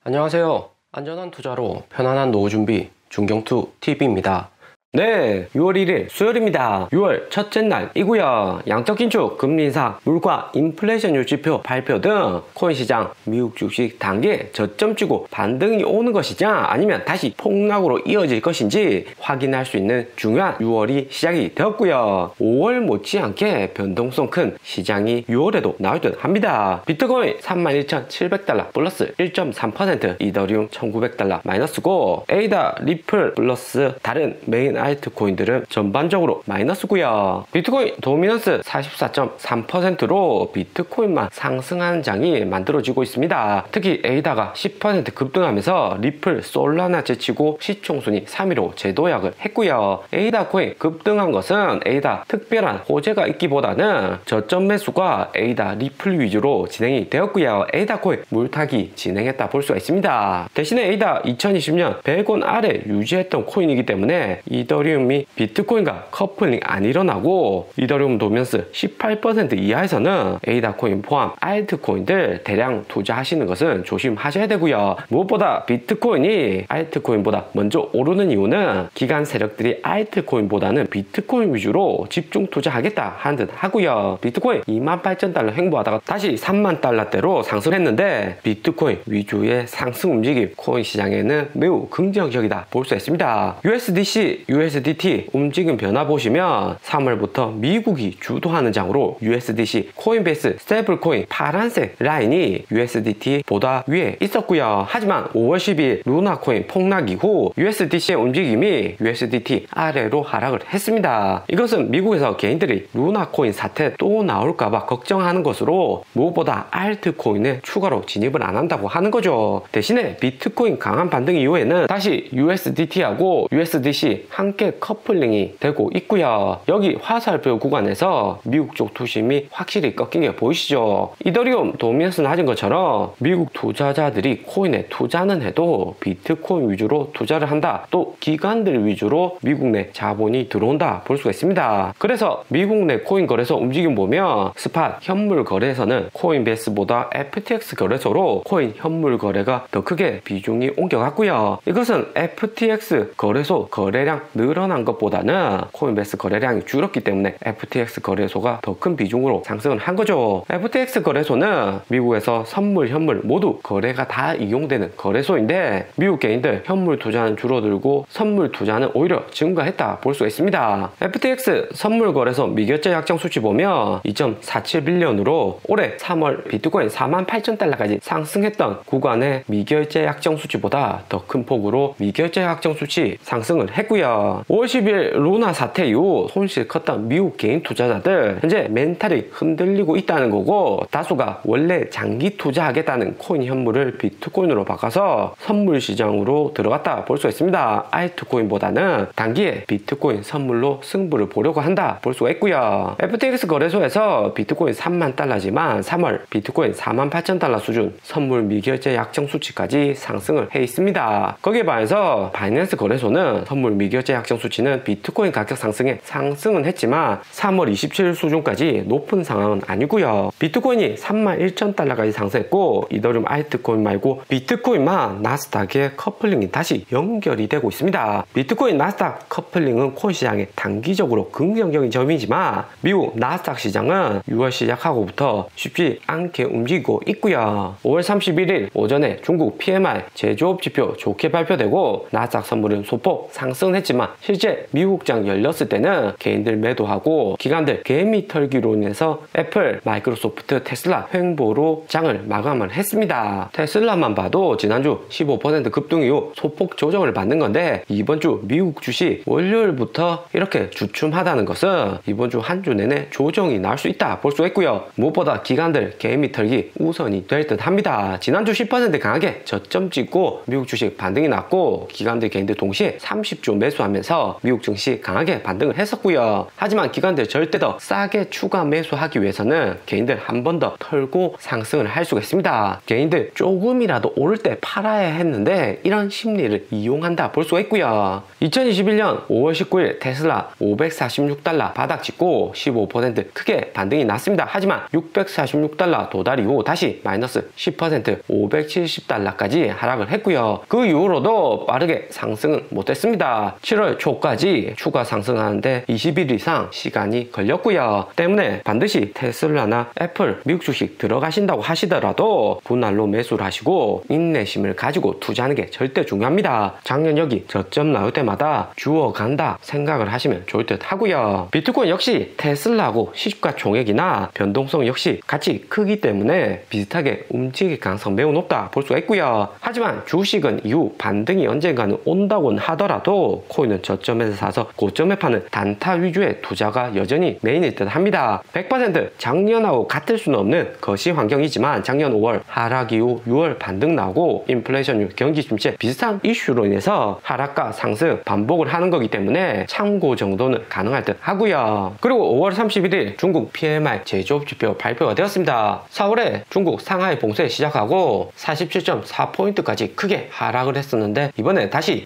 안녕하세요. 안전한 투자로 편안한 노후 준비 중경투 TV입니다. 네, 6월 1일 수요일입니다. 6월 첫째 날이고요. 양적 긴축, 금리 인상, 물가, 인플레이션율 지표 발표 등 코인 시장, 미국 주식 단계 저점 찍고 반등이 오는 것이냐 아니면 다시 폭락으로 이어질 것인지 확인할 수 있는 중요한 6월이 시작이 되었고요. 5월 못지않게 변동성 큰 시장이 6월에도 나올 듯 합니다. 비트코인 31,700달러 플러스 1.3%, 이더리움 1,900달러 마이너스고, 에이다, 리플 플러스 다른 메인 알트코인들은 전반적으로 마이너스고요. 비트코인 도미넌스 44.3%로 비트코인만 상승하는 장이 만들어지고 있습니다. 특히 에이다가 10% 급등하면서 리플, 솔라나 제치고 시총순위 3위로 재도약을 했고요. 에이다 코인 급등한 것은 에이다 특별한 호재가 있기보다는 저점 매수가 에이다 리플 위주로 진행이 되었고요. 에이다 코인 물타기 진행했다 볼 수가 있습니다. 대신에 에이다 2020년 100원 아래 유지했던 코인이기 때문에 이더리움이 비트코인과 커플링 안 일어나고, 이더리움 도면스 18% 이하에서는 에이다 코인 포함 알트코인들 대량 투자하시는 것은 조심하셔야 되고요. 무엇보다 비트코인이 알트코인보다 먼저 오르는 이유는 기관 세력들이 알트코인보다는 비트코인 위주로 집중 투자하겠다 하는 듯 하고요. 비트코인 28,000달러 횡보하다가 다시 30,000달러대로 상승했는데 비트코인 위주의 상승 움직임 코인 시장에는 매우 긍정적이다 볼 수 있습니다. USDT 움직임 변화 보시면 3월부터 미국이 주도하는 장으로 USDC 코인베이스 스테이블코인 파란색 라인이 USDT보다 위에 있었고요. 하지만 5월 10일 루나코인 폭락 이후 USDC의 움직임이 USDT 아래로 하락을 했습니다. 이것은 미국에서 개인들이 루나코인 사태 또 나올까봐 걱정하는 것으로 무엇보다 알트코인에 추가로 진입을 안 한다고 하는 거죠. 대신에 비트코인 강한 반등 이후에는 다시 USDT하고 USDC 함께 커플링이 되고 있고요. 여기 화살표 구간에서 미국 쪽 투심이 확실히 꺾인 게 보이시죠? 이더리움 도미넌스 낮은 것처럼 미국 투자자들이 코인에 투자는 해도 비트코인 위주로 투자를 한다. 또 기관들 위주로 미국 내 자본이 들어온다 볼 수가 있습니다. 그래서 미국 내 코인 거래소 움직임 보면 스팟 현물 거래소는 코인베이스보다 FTX 거래소로 코인 현물 거래가 더 크게 비중이 옮겨갔고요. 이것은 FTX 거래소 거래량 늘어난 것보다는 코인베이스 거래량이 줄었기 때문에 FTX 거래소가 더 큰 비중으로 상승을 한 거죠. FTX 거래소는 미국에서 선물, 현물 모두 거래가 다 이용되는 거래소인데 미국 개인들 현물 투자는 줄어들고 선물 투자는 오히려 증가했다 볼 수가 있습니다. FTX 선물 거래소 미결제 약정 수치 보면 2.47빌리언으로 올해 3월 비트코인 48,000달러까지 상승했던 구간의 미결제 약정 수치보다 더 큰 폭으로 미결제 약정 수치 상승을 했고요. 5월 10일 루나 사태 이후 손실 컸던 미국 개인 투자자들 현재 멘탈이 흔들리고 있다는 거고, 다수가 원래 장기 투자하겠다는 코인 현물을 비트코인으로 바꿔서 선물 시장으로 들어갔다 볼 수 있습니다. 알트코인보다는 단기에 비트코인 선물로 승부를 보려고 한다 볼 수가 있고요. FTX 거래소에서 비트코인 30,000달러지만 3월 비트코인 48,000달러 수준 선물 미결제 약정 수치까지 상승을 해 있습니다. 거기에 반해서 바이낸스 거래소는 선물 미결제 약정 수치는 비트코인 가격 상승에 상승은 했지만 3월 27일 수준까지 높은 상황은 아니고요. 비트코인이 31,000달러까지 상승했고, 이더리움 알트코인 말고 비트코인만 나스닥에 커플링이 다시 연결이 되고 있습니다. 비트코인 나스닥 커플링은 코인 시장에 단기적으로 긍정적인 점이지만 미국 나스닥 시장은 6월 시작하고부터 쉽지 않게 움직이고 있고요. 5월 31일 오전에 중국 PMI 제조업 지표 좋게 발표되고 나스닥 선물은 소폭 상승을 했지만 실제 미국장 열렸을 때는 개인들 매도하고 기관들 개미 털기로 인해서 애플, 마이크로소프트, 테슬라 횡보로 장을 마감을 했습니다. 테슬라만 봐도 지난주 15% 급등 이후 소폭 조정을 받는 건데, 이번 주 미국 주식 월요일부터 이렇게 주춤하다는 것은 이번 주 한 주 내내 조정이 나올 수 있다 볼 수 있고요. 무엇보다 기관들 개미 털기 우선이 될 듯 합니다. 지난주 10% 강하게 저점 찍고 미국 주식 반등이 났고, 기관들 개인들 동시에 30조 매수하면 하면서 미국 증시 강하게 반등을 했었고요. 하지만 기관들 절대 더 싸게 추가 매수하기 위해서는 개인들 한 번 더 털고 상승을 할 수가 있습니다. 개인들 조금이라도 오를 때 팔아야 했는데 이런 심리를 이용한다 볼 수가 있고요. 2021년 5월 19일 테슬라 546달러 바닥 찍고 15% 크게 반등이 났습니다. 하지만 646달러 도달 이후 다시 마이너스 10% 570달러까지 하락을 했고요. 그 이후로도 빠르게 상승은 못했습니다. 7월 초까지 추가 상승하는데 20일 이상 시간이 걸렸고요. 때문에 반드시 테슬라나 애플 미국 주식 들어가신다고 하시더라도 분할로 매수를 하시고 인내심을 가지고 투자하는 게 절대 중요합니다. 작년 여기 저점 나올 때마다 주워간다 생각을 하시면 좋을 듯 하고요. 비트코인 역시 테슬라하고 시가총액이나 변동성 역시 같이 크기 때문에 비슷하게 움직일 가능성 매우 높다 볼 수가 있고요. 하지만 주식은 이후 반등이 언젠가는 온다곤 하더라도 코인은 저점에서 사서 고점에 파는 단타 위주의 투자가 여전히 메인일 듯 합니다. 100% 작년하고 같을 수는 없는 거시 환경이지만 작년 5월 하락 이후 6월 반등 나오고 인플레이션율 경기 침체 비슷한 이슈로 인해서 하락과 상승 반복을 하는 거기 때문에 참고 정도는 가능할 듯 하고요. 그리고 5월 31일 중국 PMI 제조업 지표 발표가 되었습니다. 4월에 중국 상하이 봉쇄 시작하고 47.4포인트까지 크게 하락을 했었는데 이번에 다시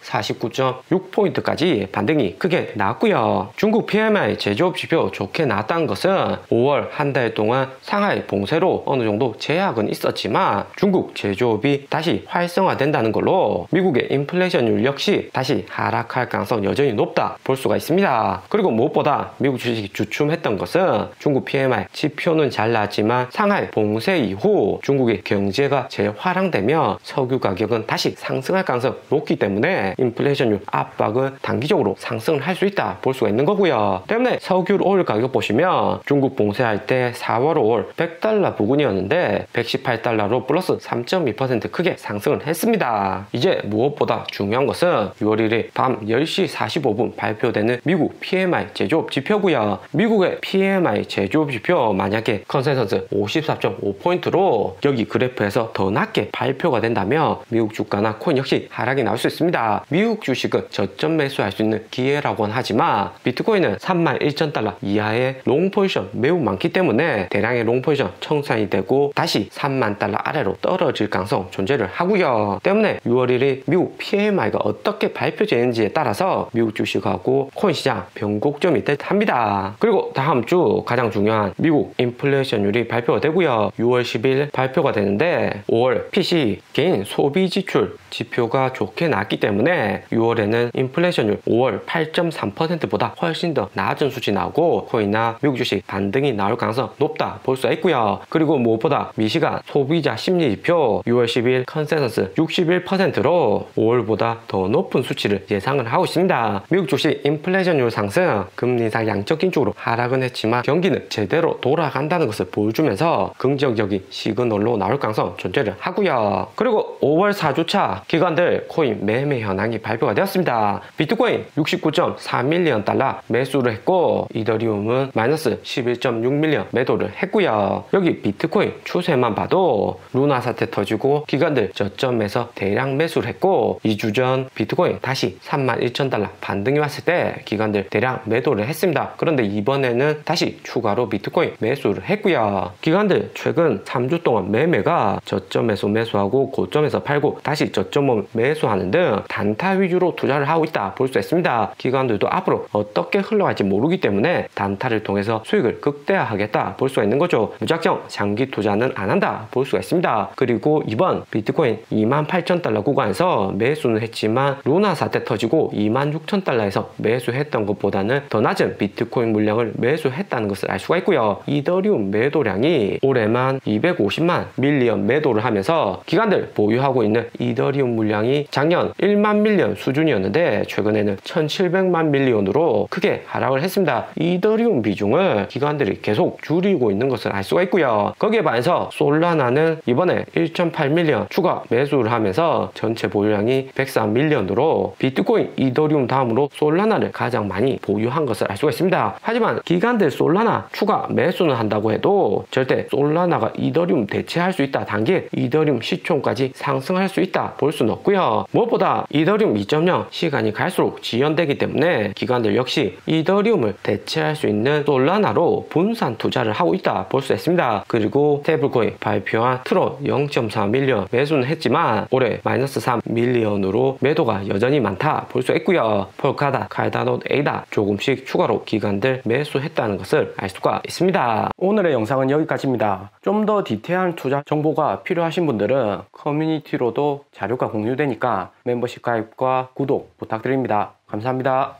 49.6포인트까지 반등이 크게 나왔고요. 중국 PMI 제조업 지표 좋게 나왔다는 것은 5월 한 달 동안 상하이 봉쇄로 어느 정도 제약은 있었지만 중국 제조업이 다시 활성화된다는 걸로 미국의 인플레이션율 역시 다시 하락할 가능성 여전히 높다 볼 수가 있습니다. 그리고 무엇보다 미국 주식이 주춤했던 것은 중국 PMI 지표는 잘 나왔지만 상하이 봉쇄 이후 중국의 경제가 재활황되며 석유 가격은 다시 상승할 가능성 높기 때문에 인플레이션율 압박은 단기적으로 상승을 할 수 있다 볼 수가 있는 거고요. 때문에 석유 오일 가격 보시면 중국 봉쇄할 때 4월 5월 100달러 부근이었는데 118달러로 플러스 3.2% 크게 상승을 했습니다. 이제 무엇보다 중요한 것은 6월 1일 밤 10시 45분 발표되는 미국 PMI 제조업 지표고요. 미국의 PMI 제조업 지표 만약에 컨센서스 54.5포인트로 여기 그래프에서 더 낮게 발표가 된다면 미국 주가나 코인 역시 하락이 나올 수 있습니다. 미국 주식은 저점 매수할 수 있는 기회라고는 하지만 비트코인은 31,000달러 이하의 롱 포지션 매우 많기 때문에 대량의 롱 포지션 청산이 되고 다시 30,000달러 아래로 떨어질 가능성 존재를 하고요. 때문에 6월 1일 미국 PMI가 어떻게 발표되는지에 따라서 미국 주식하고 코인 시장 변곡점이 합니다. 그리고 다음 주 가장 중요한 미국 인플레이션율이 발표가 되고요. 6월 10일 발표가 되는데 5월 PCE 개인 소비 지출 지표가 좋게 나왔기 때문에 6월에는 인플레이션율 5월 8.3%보다 훨씬 더 낮은 수치 나오고 코인이나 미국 주식 반등이 나올 가능성 높다 볼 수가 있고요. 그리고 무엇보다 미시간 소비자 심리 지표 6월 10일 컨센서스 61%로 5월보다 더 높은 수치를 예상을 하고 있습니다. 미국 주식 인플레이션율 상승, 금리 인상 양적 긴축으로 하락은 했지만 경기는 제대로 돌아간다는 것을 보여주면서 긍정적인 시그널로 나올 가능성 존재를 하고요. 그리고 5월 4주차 기관들 코인 매매 현황이 발표가 되었습니다. 비트코인 69.4밀리언 달러 매수를 했고 이더리움은 마이너스 11.6밀리언 매도를 했고요. 여기 비트코인 추세만 봐도 루나 사태 터지고 기관들 저점에서 대량 매수를 했고 2주 전 비트코인 다시 31,000달러 반등이 왔을 때 기관들 대량 매도를 했습니다. 그런데 이번에는 다시 추가로 비트코인 매수를 했고요. 기관들 최근 3주 동안 매매가 저점에서 매수하고 고점에서 팔고 다시 저점 매수하는 등 단타 위주로 투자를 하고 있다 볼 수 있습니다. 기관들도 앞으로 어떻게 흘러갈지 모르기 때문에 단타를 통해서 수익을 극대화하겠다 볼 수가 있는 거죠. 무작정 장기 투자는 안 한다 볼 수가 있습니다. 그리고 이번 비트코인 28,000달러 구간에서 매수는 했지만 루나 사태 터지고 26,000달러에서 매수했던 것보다는 더 낮은 비트코인 물량을 매수했다는 것을 알 수가 있고요. 이더리움 매도량이 올해만 250만 밀리언 매도를 하면서 기관들 보유하고 있는 이더리움 물량이 작년 1만 밀리언 수준이었는데 최근에는 1,700만 밀리언으로 크게 하락을 했습니다. 이더리움 비중을 기관들이 계속 줄이고 있는 것을 알 수가 있고요. 거기에 반해서 솔라나는 이번에 1.8밀리언 추가 매수를 하면서 전체 보유량이 104밀리언으로 비트코인, 이더리움 다음으로 솔라나를 가장 많이 보유한 것을 알 수가 있습니다. 하지만 기관들 솔라나 추가 매수는 한다고 해도 절대 솔라나가 이더리움 대체할 수 있다 단계 이더리움 시총까지 상승할 수 있다 볼 수는 없고요. 무엇보다 이더리움 2.0 시간이 갈수록 갈수록 지연되기 때문에 기관들 역시 이더리움을 대체할 수 있는 솔라나로 분산 투자를 하고 있다 볼 수 있습니다. 그리고 스테이블코인 발표한 트론 0.4 밀리언 매수는 했지만 올해 마이너스 3 밀리언으로 매도가 여전히 많다 볼 수 있고요. 폴카다, 칼다노, 에이다 조금씩 추가로 기관들 매수했다는 것을 알 수가 있습니다. 오늘의 영상은 여기까지입니다. 좀 더 디테일한 투자 정보가 필요하신 분들은 커뮤니티로도 자료가 공유되니까 멤버십 가입과 구독 부탁드립니다. 감사합니다.